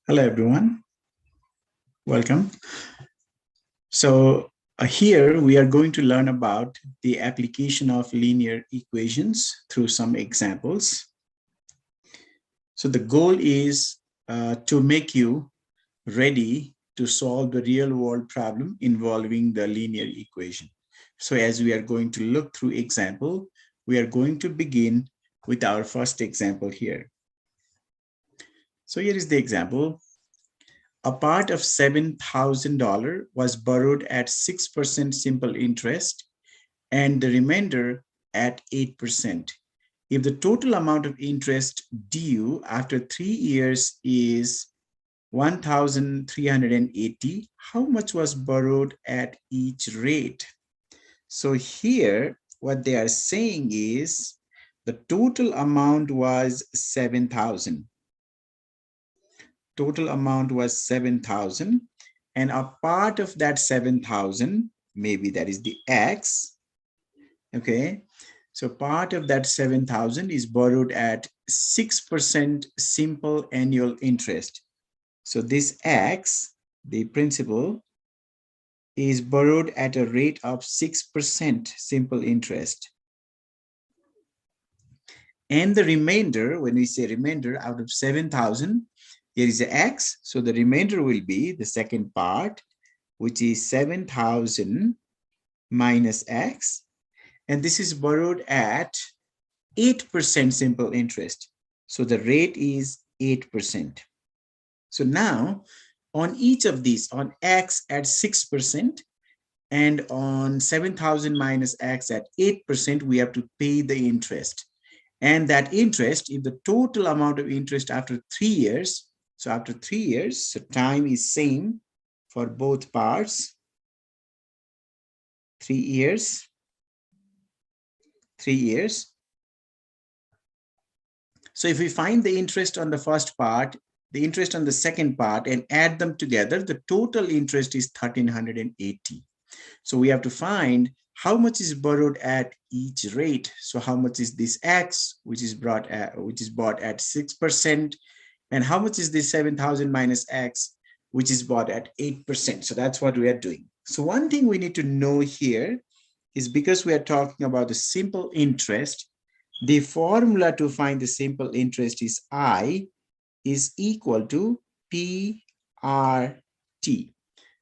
Hello, everyone. Welcome. So here we are going to learn about the application of linear equations through some examples. So the goal is to make you ready to solve the real world problem involving the linear equation. So as we are going to look through example, we are going to begin with our first example here. So here is the example. A part of $7,000 was borrowed at 6% simple interest and the remainder at 8%. If the total amount of interest due after 3 years is 1,380, how much was borrowed at each rate? So here, what they are saying is the total amount was 7,000. Total amount was 7,000, and a part of that 7,000, maybe that is the X, okay? So part of that 7,000 is borrowed at 6% simple annual interest. So this X, the principal, is borrowed at a rate of 6% simple interest. And the remainder, when we say remainder out of 7,000, here is the X. So the remainder will be the second part, which is 7,000 minus X. And this is borrowed at 8% simple interest. So the rate is 8%. So now on each of these, on X at 6% and on 7,000 minus X at 8%, we have to pay the interest. And that interest, if the total amount of interest after 3 years, so after 3 years, so time is same for both parts, 3 years, 3 years. So if we find the interest on the first part, the interest on the second part and add them together, the total interest is 1,380. So we have to find how much is borrowed at each rate. So how much is this X, which is bought at 6%, and how much is this 7,000 minus X, which is bought at 8%. So that's what we are doing. So one thing we need to know here is, because we are talking about the simple interest, the formula to find the simple interest is I is equal to PRT.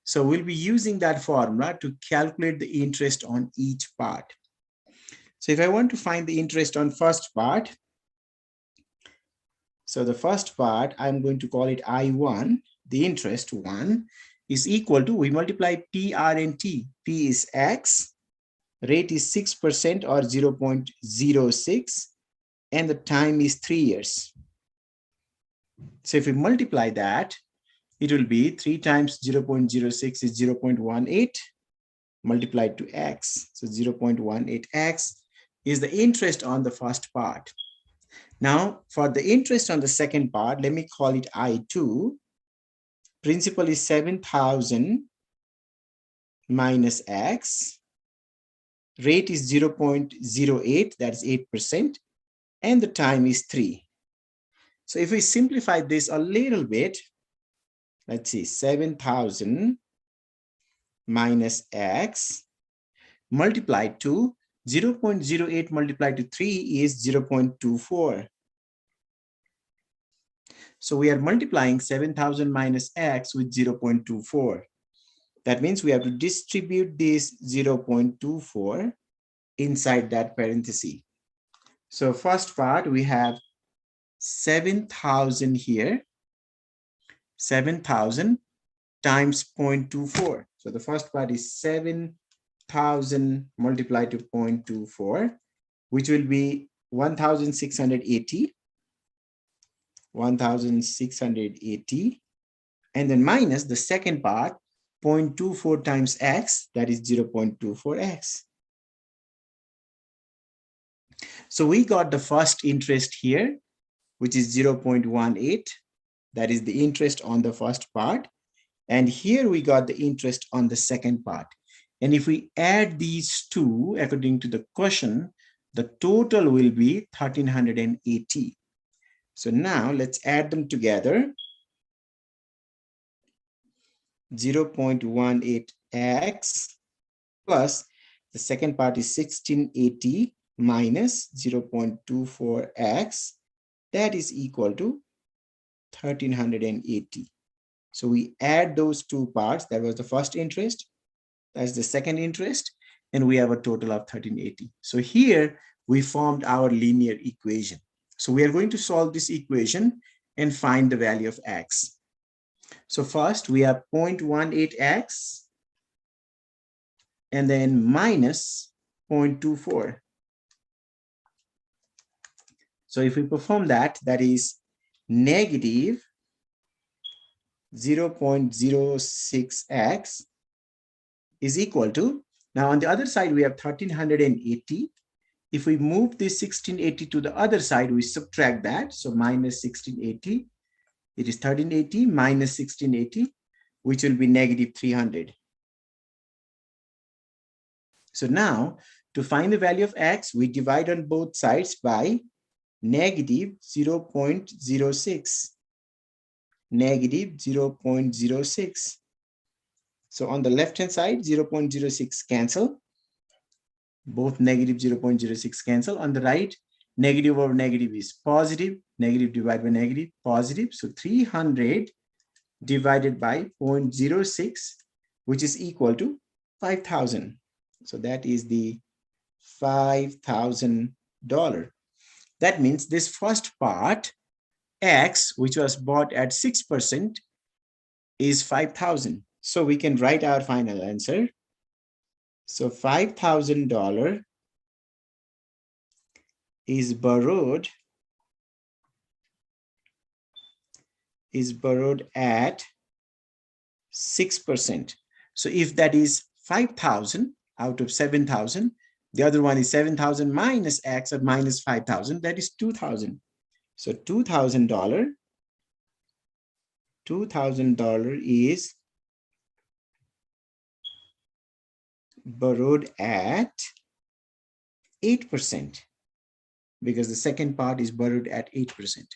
So we'll be using that formula to calculate the interest on each part. So if I want to find the interest on first part, so the first part, I'm going to call it I1, the interest 1 is equal to, we multiply PR and T. P is X, rate is 6% or 0.06, and the time is 3 years. So if we multiply that, it will be 3 times 0.06 is 0.18 multiplied to X. So 0.18X is the interest on the first part. Now, for the interest on the second part, let me call it I2. Principal is 7,000 minus X. Rate is 0.08, that's 8%, and the time is 3. So if we simplify this a little bit, let's see, 7,000 minus X multiplied to 0.08 multiplied to 3 is 0.24. So we are multiplying 7,000 minus X with 0.24. That means we have to distribute this 0.24 inside that parenthesis. So first part, we have 7,000 here, 7,000 times 0.24. So the first part is 7,000 multiplied to 0.24, which will be 1,680. 1,680, and then minus the second part, 0.24 times X, that is 0.24X. So we got the first interest here, which is 0.18. That is the interest on the first part. And here we got the interest on the second part. And if we add these two, according to the question, the total will be 1,380. So now let's add them together. 0.18x plus the second part is 1680 minus 0.24x, that is equal to 1380. So we add those two parts. That was the first interest, that's the second interest, and we have a total of 1380. So here we formed our linear equation. So we are going to solve this equation and find the value of x. So first we have 0.18x and then minus 0.24. So if we perform that, that is negative 0.06x is equal to, now on the other side we have 1380. If we move this 1680 to the other side, we subtract that. So minus 1680, it is 1380 minus 1680, which will be negative 300. So now to find the value of x, we divide on both sides by negative 0.06. Negative 0.06. So on the left-hand side, 0.06 cancel. Both negative 0.06 cancel. On the right, negative over negative is positive. Negative divided by negative, positive. So 300 divided by 0.06, which is equal to 5,000. So that is the $5,000. That means this first part, X, which was bought at 6%, is 5,000. So we can write our final answer. So $5,000 is borrowed at 6%. So if that is 5,000 out of 7,000, the other one is 7,000 minus X or minus 5,000, that is 2,000. So $2,000 is borrowed at 8%, because the second part is borrowed at 8%.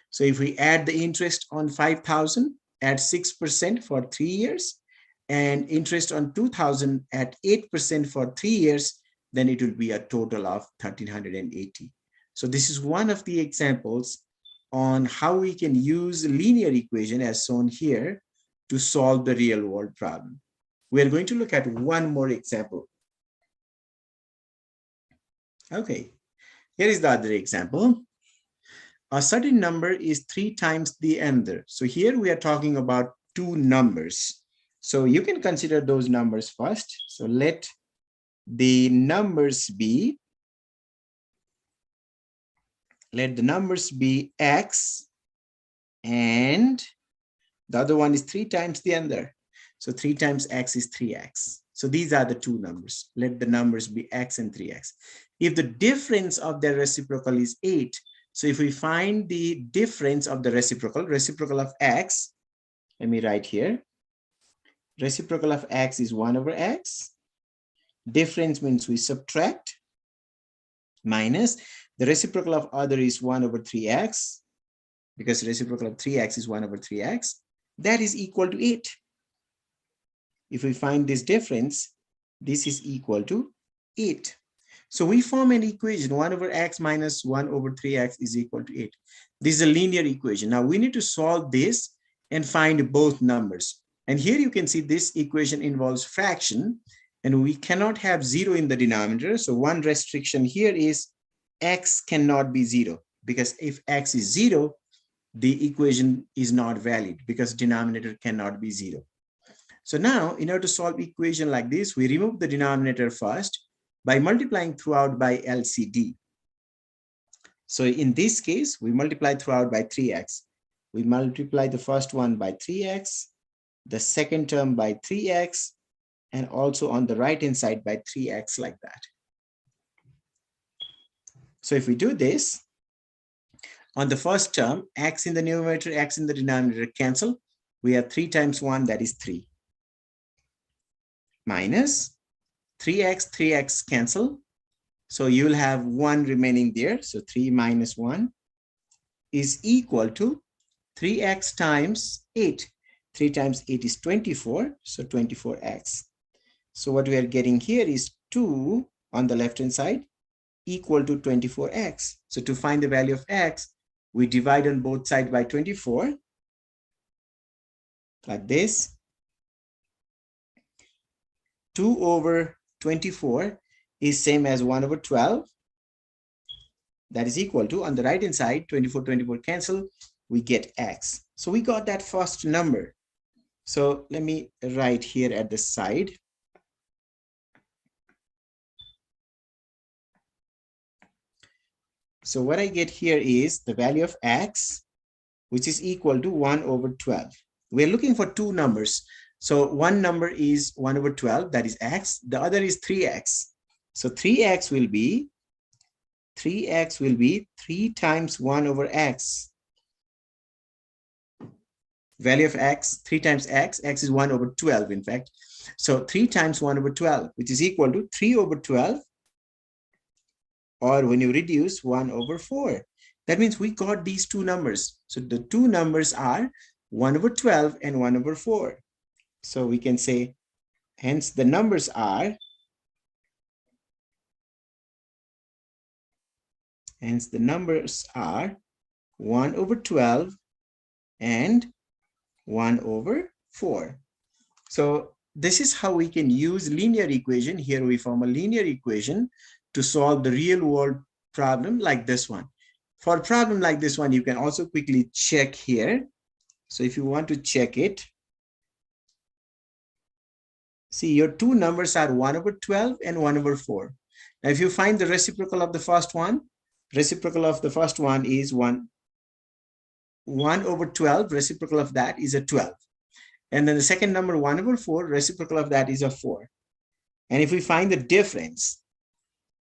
So if we add the interest on 5,000 at 6% for 3 years and interest on 2,000 at 8% for 3 years, then it will be a total of 1,380. So this is one of the examples on how we can use linear equation as shown here to solve the real world problem. We are going to look at one more example. Okay, here is the other example. A certain number is 3 times the other. So here we are talking about two numbers. So you can consider those numbers first. So let the numbers be x, and the other one is 3 times the other. So 3 times x is 3x. So these are the two numbers. Let the numbers be x and 3x. If the difference of their reciprocal is 8, so if we find the difference of the reciprocal of x, let me write here. Reciprocal of x is 1 over x. Difference means we subtract, minus the reciprocal of other is 1 over 3x, because reciprocal of 3x is 1 over 3x. That is equal to 8. If we find this difference, this is equal to 8. So we form an equation, 1 over x minus 1 over 3x is equal to 8. This is a linear equation. Now we need to solve this and find both numbers. And here you can see this equation involves fraction, and we cannot have 0 in the denominator. So one restriction here is x cannot be 0, because if x is 0, the equation is not valid because denominator cannot be 0. So now in order to solve equation like this, we remove the denominator first by multiplying throughout by LCD. So in this case, we multiply throughout by 3x. We multiply the first one by 3x, the second term by 3x, and also on the right hand side by 3x, like that. So if we do this, on the first term, x in the numerator, x in the denominator cancel. We have 3 times 1, that is 3. Minus 3x cancel. So you will have 1 remaining there. So 3 minus 1 is equal to 3x times 8. 3 times 8 is 24, so 24x. So what we are getting here is 2 on the left hand side equal to 24x. So to find the value of x, we divide on both sides by 24, like this. 2 over 24 is same as 1 over 12. That is equal to, on the right hand side, 24 cancel, we get x. So we got that first number. So let me write here at the side. So what I get here is the value of x, which is equal to 1 over 12. We're looking for two numbers. So one number is 1 over 12, that is x. The other is 3x. So 3x will be 3 times 1 over x. Value of x, 3 times x is 1 over 12, in fact. So 3 times 1 over 12, which is equal to 3 over 12, or when you reduce, 1 over 4. That means we got these two numbers. So the two numbers are 1 over 12 and 1 over 4. So we can say, hence the numbers are, 1 over 12 and 1 over 4. So this is how we can use linear equation. Here we form a linear equation to solve the real world problem like this one. For a problem like this one, you can also quickly check here. So if you want to check it, see your two numbers are 1 over 12 and 1 over 4. Now if you find the reciprocal of the first one, reciprocal of the first one is 1 over 12, reciprocal of that is a 12. And then the second number, 1 over 4, reciprocal of that is a 4. And if we find the difference,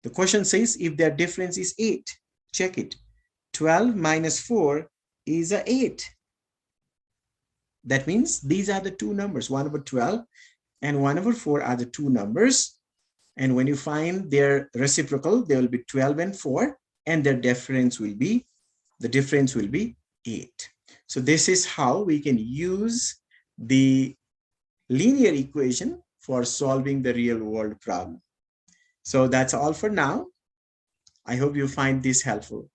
the question says if their difference is 8, check it. 12 minus 4 is a 8. That means these are the two numbers, 1 over 12 and 1 over 4 are the two numbers. And when you find their reciprocal, there will be 12 and 4, and their difference will be, 8. So this is how we can use the linear equation for solving the real world problem. So that's all for now. I hope you find this helpful.